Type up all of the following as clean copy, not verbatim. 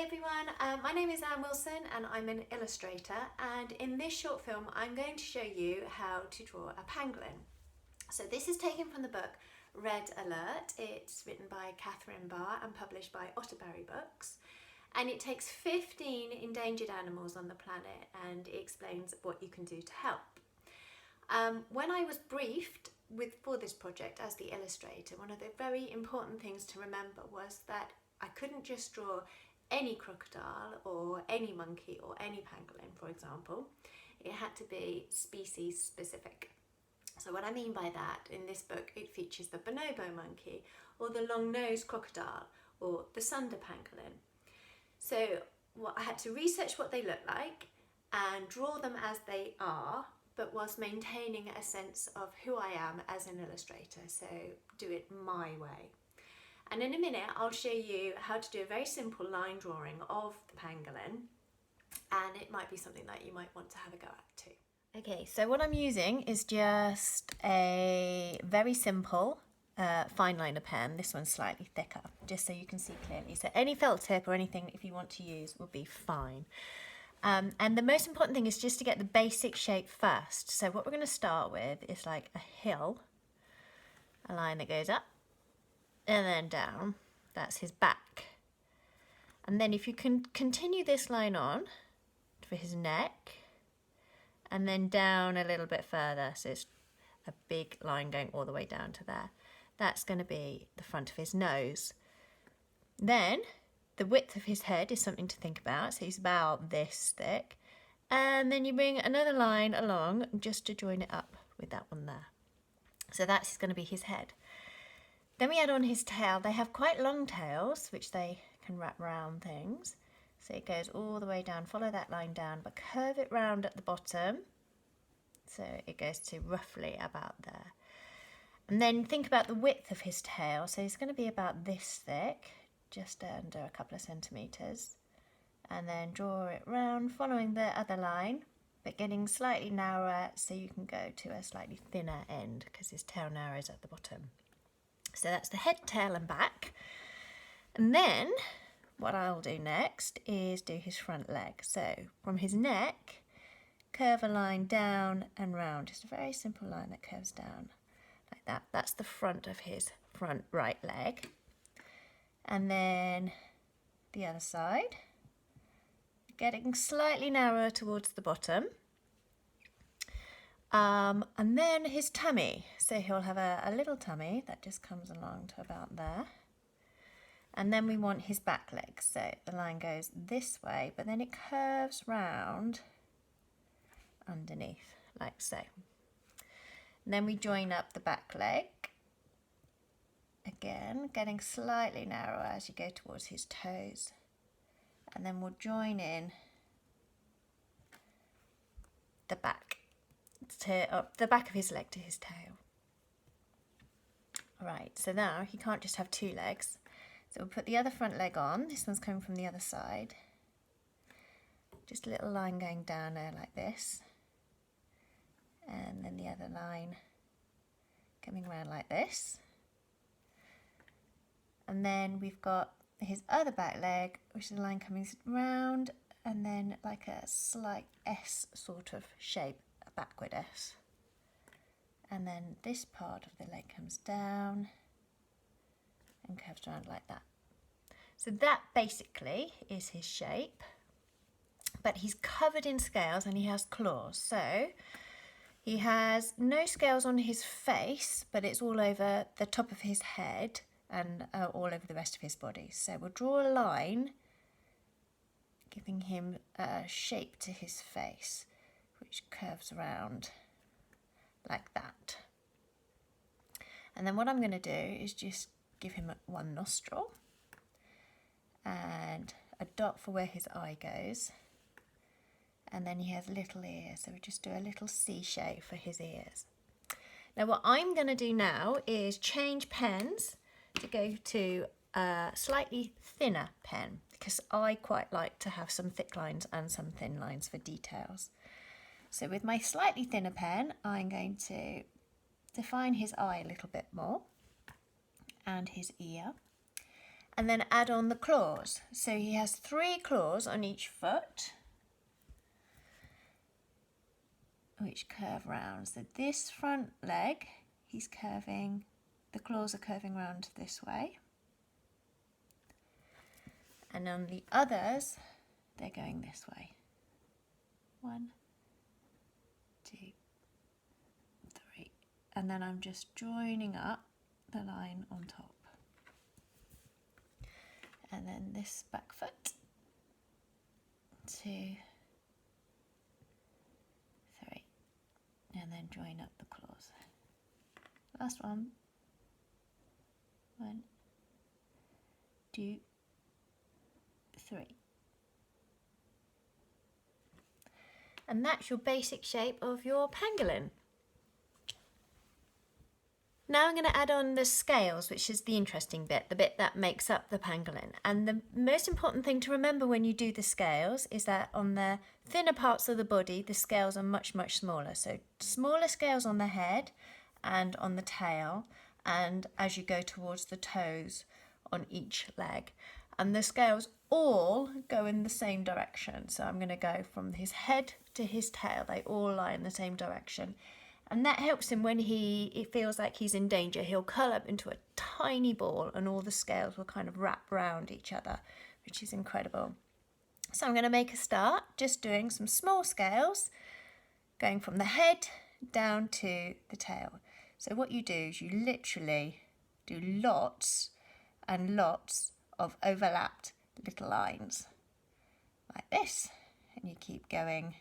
Hey everyone, my name is Anne Wilson and I'm an illustrator, and in this short film I'm going to show you how to draw a pangolin. So this is taken from the book Red Alert. It's written by Catherine Barr and published by Otter-Barry books, and it takes 15 endangered animals on the planet and it explains what you can do to help. When I was briefed for this project as the illustrator, one of the very important things to remember was that I couldn't just draw any crocodile or any monkey or any pangolin, for example. It had to be species specific. So what I mean by that, in this book it features the bonobo monkey or the long-nosed crocodile or the sunder pangolin. So I had to research what they look like and draw them as they are, but whilst maintaining a sense of who I am as an illustrator, so do it my way. And in a minute I'll show you how to do a very simple line drawing of the pangolin, and it might be something that you might want to have a go at too. Okay, so what I'm using is just a very simple fine liner pen. This one's slightly thicker, just so you can see clearly. So any felt tip or anything if you want to use will be fine. And the most important thing is just to get the basic shape first. So what we're going to start with is like a hill, a line that goes up and then down. That's his back. And then if you can continue this line on for his neck and then down a little bit further, so it's a big line going all the way down to there. That's going to be the front of his nose. Then the width of his head is something to think about, so he's about this thick. And then you bring another line along just to join it up with that one there. So that's going to be his head. Then we add on his tail. They have quite long tails, which they can wrap around things. So it goes all the way down, follow that line down, but curve it round at the bottom. So it goes to roughly about there. And then think about the width of his tail. So it's going to be about this thick, just under a couple of centimetres. And then draw it round, following the other line, but getting slightly narrower so you can go to a slightly thinner end because his tail narrows at the bottom. So that's the head, tail and back. And then what I'll do next is do his front leg. So from his neck, curve a line down and round, just a very simple line that curves down like that. That's the front of his front right leg. And then the other side, getting slightly narrower towards the bottom. And then his tummy. So he'll have a little tummy that just comes along to about there. And then we want his back leg. So the line goes this way, but then it curves round underneath, like so. And then we join up the back leg. Again, getting slightly narrower as you go towards his toes. And then we'll join in the back. To the back of his leg to his tail. Right, so now he can't just have two legs. So we'll put the other front leg on. This one's coming from the other side. Just a little line going down there like this. And then the other line coming around like this. And then we've got his other back leg, which is a line coming round and then like a slight S sort of shape. Backward S, and then this part of the leg comes down and curves around like that. So that basically is his shape, but he's covered in scales and he has claws. So he has no scales on his face, but it's all over the top of his head and all over the rest of his body. So we'll draw a line giving him a shape to his face, which curves around like that. And then what I'm going to do is just give him one nostril and a dot for where his eye goes. And then he has little ears, so we just do a little C shape for his ears. Now what I'm going to do now is change pens to go to a slightly thinner pen, because I quite like to have some thick lines and some thin lines for details. So with my slightly thinner pen, I'm going to define his eye a little bit more and his ear. and then add on the claws. So he has 3 claws on each foot, which curve round. So this front leg, he's curving, the claws are curving round this way. And on the others, they're going this way. 1, 2, 3. And then I'm just joining up the line on top. And then this back foot. 2, 3. And then join up the claws. Last one. 1, 2, 3. And that's your basic shape of your pangolin. Now I'm going to add on the scales, which is the interesting bit, the bit that makes up the pangolin. And the most important thing to remember when you do the scales is that on the thinner parts of the body, the scales are much, much smaller. So smaller scales on the head and on the tail, and as you go towards the toes on each leg. And the scales all go in the same direction. So I'm going to go from his head to his tail. They all lie in the same direction. And that helps him when it feels like he's in danger. He'll curl up into a tiny ball and all the scales will kind of wrap around each other, which is incredible. So I'm going to make a start just doing some small scales, going from the head down to the tail. So what you do is you literally do lots and lots of overlapped little lines like this, and you keep going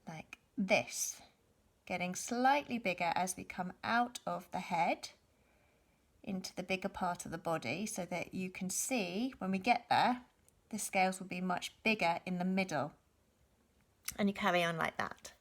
like this, getting slightly bigger as we come out of the head into the bigger part of the body, so that you can see when we get there the scales will be much bigger in the middle, and you carry on like that.